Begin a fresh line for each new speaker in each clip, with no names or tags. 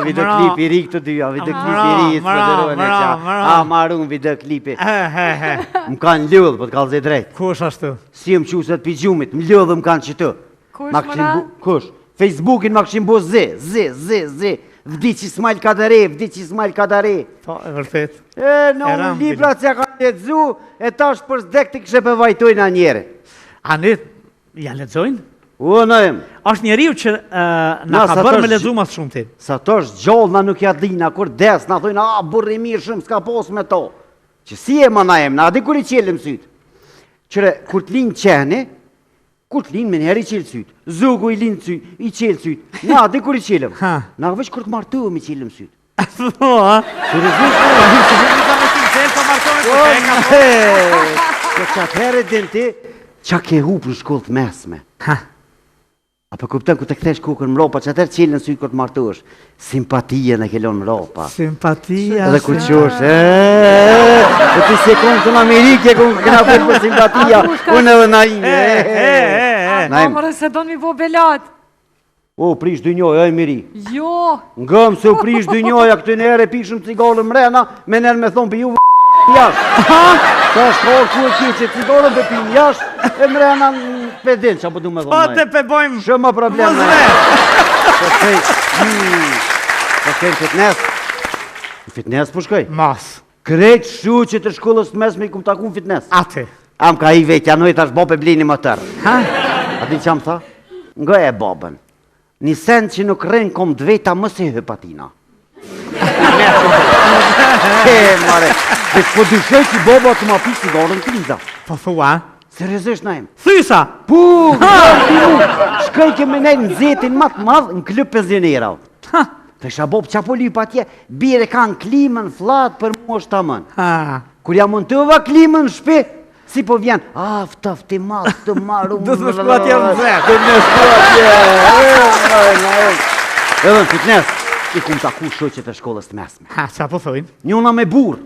Videoklip i ri këtë dyja, videoklip i ri, marun videoklipi. Më kanë lëdhë, po të kalë zë drejt.
Kush ashtu?
Si më qusët pijumit, më lëdhë më kanë që të. Kush? Facebookin më këshim bo zë. Vdiqi Ismail Kadare.
Po, e vërtet.
Në unë libra që ka letëzu, e tash për zdek të kështë për vajtojnë a njere.
A ne, ja lexojnë?
Në em.
Ashtë njeriu që na ka bërë me lexu mas shumë ti.
Sa tosh gjallë na nuk ja dina, kur des, na thojnë, burri mirë shumë, s'ka pos me to. Që si e ma na em, na adi kur i qelim sytë. Qëre, kur t'linë qeni, kur t'linë me njerë i qelë sytë. Zugu i linë sytë, i qelë sytë. Na adi kur i qelim. Na veç kur t'martuëm i qelim sytë.
Po, ha?
Që atëherë denti, qa ke hupë në shkollë të mesme. A për kuptën ku të këthesh kukën më ropa, që atër qilën sy kur të martuash, simpatia në kelon më ropa.
Simpatia.
Edhe ku qosh, e ti se konë të në Amerike, ku këna për për simpatia, unë edhe na ime.
Amore se do një bo belat.
O, prish dy njoj, oj miri.
Jo.
Ngëm se u prish dy njoja këtë njerë e pishëm cigallë mrena, me njerë me thonë për ju jashtë. Sa shkollë ku e ki që cigallën për pinë jashtë, e mrena në pedin që apo du me thonë
Po të pëbojmë.
Shumë problem në Po shkej në fitness. Në fitness po shkej?
Mas.
Krejt shu që të shkollës të mes me i kum taku në fitness.
Ate.
Am ka i vetja, noj tash bope blini më tërë. A di që am tha? Nga e babën. Një sen që nuk rrenë kom dveta më se hëpatina. Mare, dhe po dyshoj që boba të ma pi sigarën kriza.
Po thua?
Seriozisht na em.
Thysa!
Pu, shkoj ke me nejnë në zetin matë madhë në klub penzionera. Të shabob qa po lyp atje, bire kanë klimën flatë për mu është tamën. Kur ja montova klimën në shpi, si po vjen, ftafti matë të maru më.
Do të më shku atje në zetë.
Do të më shku atje. Edhe në fitness, i kum taku shoqet e shkollës të mesme.
Qa po thojnë?
Njona me burë,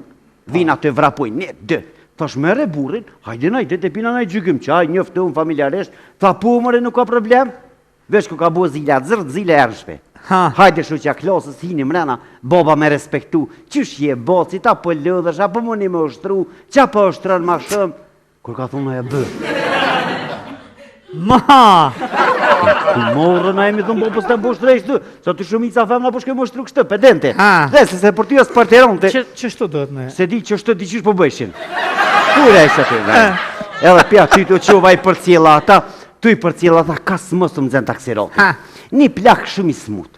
vina të vrapojnë, ne, dë. Thash mere burin, hajde të pina nëjë gjygim qaj, njëftë unë familjaresht, tha po mëre nuk ka problem, vesh ku ka bo zile atë zërë, zile ershpe. Hajde shu që a klasës hini mrena, boba me respektu, qysh je boci, ta po lëdhësh, apo mëni me ushtru, qa po ushtërën ma shumë, kur ka thunë e bërë.
Ma!
Ku morë na emi thunë bopës të mboshtërejshtë, sa të shumica femna po shkoj më ushtru kështë, pedente. Dhe se për ty asë parteronte.
Qështu do të ne?
Se di që shtë di qysh po bëjshin. Kure e shtë të edhe pja ty të qovaj për cila ata, tu i për cila ata ka së mësë të më zënë taksiroti. Një plak shumë i smutë.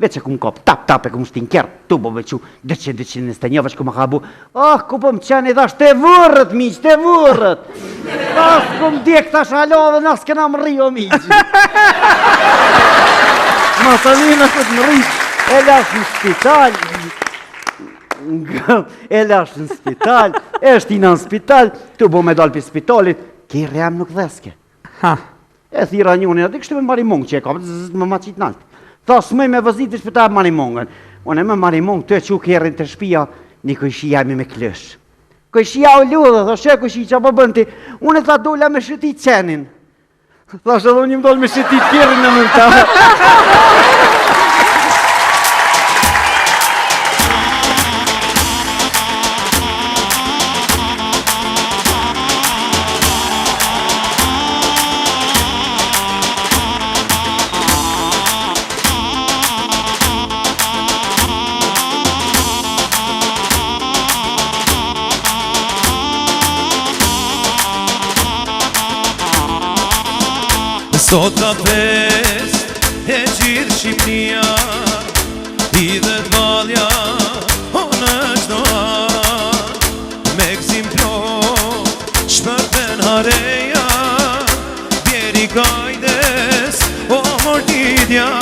Veç e ku më kop, tap e ku më shtin kjerë, tu po vequ, 221 veç ku më ka bu, ku po më qeni dhash të vërët, miq, të vërët. As ku më djek tash halo dhe nas këna më rrio, miq. Masalina të më rrio, e lash në spital, e lash në spital, e shtina në spital, tu bo me dalë për spitalit, kjerë jam nuk dheske. E thira njonin, atë kështë me marimong që e ka, me ma qitë naltë. Tha smëj me vëzit të shpëta marimongën. Unë e me marimongë të që kërën të shpia, një këshia jemi me klësh. Këshia o ludhe, dhe shë këshia që po bënti, unë e tha dolla me shëtit qenin. Tha shë edhe unë më dollë me shëtit kjerën në mënta.
Sot ka fest e gjithë Shqipnia, i dhe t'valja o në qdo anë, me gzim plot, shpërten hareja, bjeri kajdes o mordidja,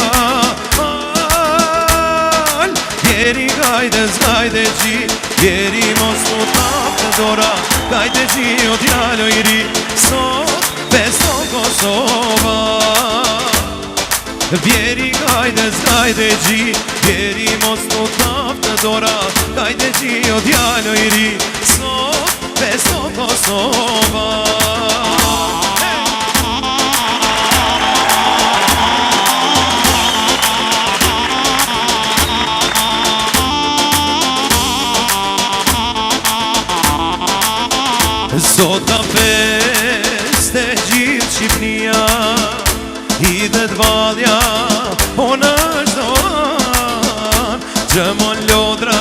bjeri kajdes gajde gji, bjeri mos të tap të dora, gajde gji o djalo i ri, sot Besto Kosova. Bjeri kajdes kajde gji, bjeri mos të tap të dora, kajde gji o djalo i ri, sot besto Kosova. se t'valja unë është doan Gjëmon lodra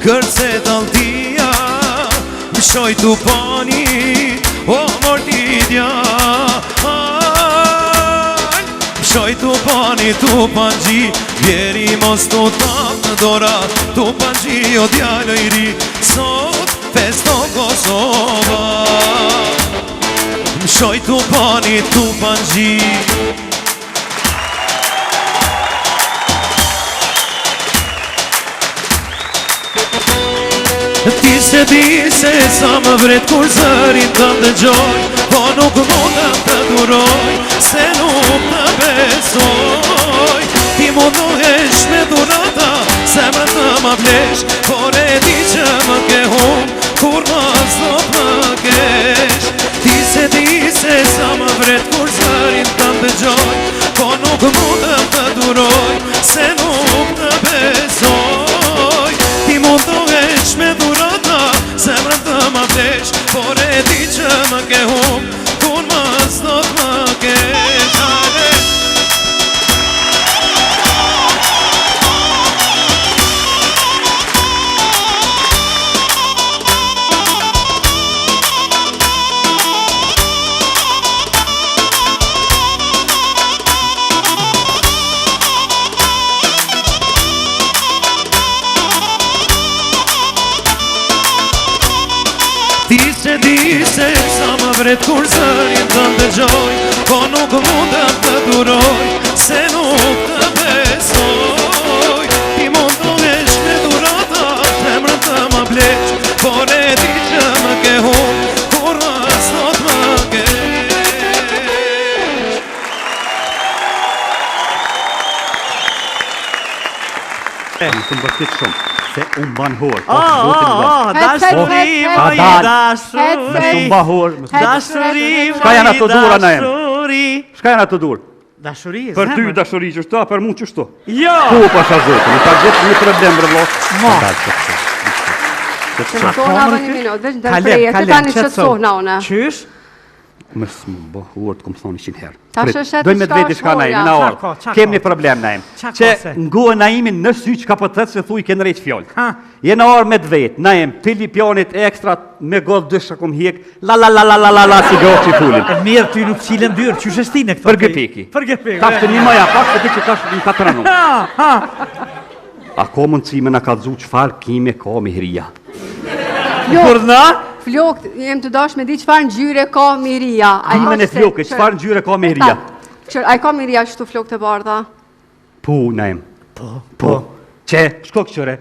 kërse t'altia Më shoj t'u pani o mordidja Më shoj t'u pani t'u panji Vjeri mos t'u tap në dora T'u panji o djallë i ri Sot festo Kosova Më shoj t'u pani t'u panji Ti se di se sa më vret kur zërin të ndëgjoj Po nuk mundëm të duroj se nuk të besoj Ti mundohesh me durata se më të më blesh Por e di që më ke hum kur mos do të kesh Ti se di se sa më vret kur zërin të ndëgjoj Po nuk mundëm të duroj se nuk të besoj Ti mundohesh me durata zemrën të më blesh Por e di që më ke hum kur mos do të më kesh Ti se di se sa më vret kur zërin të ndëgjoj Po nuk mundëm të duroj se nuk të besoj Ti mundohesh me durata zemrën të më blesh Por e di që më ke hum kur mos do të më kesh
Më të mbërtit shumë Se unë ban hor
Dashuri, moj dashuri
Më të mba hor
Dashuri,
Shka janë ato dura në em?
dashuri
Shka janë ato dur?
Dashuri,
Për ty dashuri qështu, për mu qështu
Jo!
Ku pasha zotë, në ta gjithë një problem rëllo
Ma.
Qetësohna dhe një minut, veç ndërpreje, të tani qetësohna une.
Qysh?
Më së më bëhur të këmë thonë 100 herë.
Tash është e
Dojmë me
të
të veti shka na imi,
shkolla.
na
Qa
orë.
ka, qa
Kem një
ka,
problem na im.
Qa ka
Që
se?
nguë na imin në sy që ka për të se thuj kënë rejtë fjollë.
Ha.
Jena orë me të vetë, na im, të lipjanit ekstra me godë dësha kom hek, la si gjohë që fullin.
E mirë, ty nuk cilën dyrë, qysh e stine këto?
Për gëpiki.
Për gëpiki.
Tash të një maja pak, të ti që tash në 4 anu.
Ha.
A ko mundësi me në ka dzu qëfar kime ka mihria.
Kur na?
Flok, jem të dash me di qëfar ngjyre ka miria.
Kime në flokë, qëfar në gjyre ka mihria.
A i ka miria qështu flok të bardha?
Po, na im. Po. Që, shko këqëre.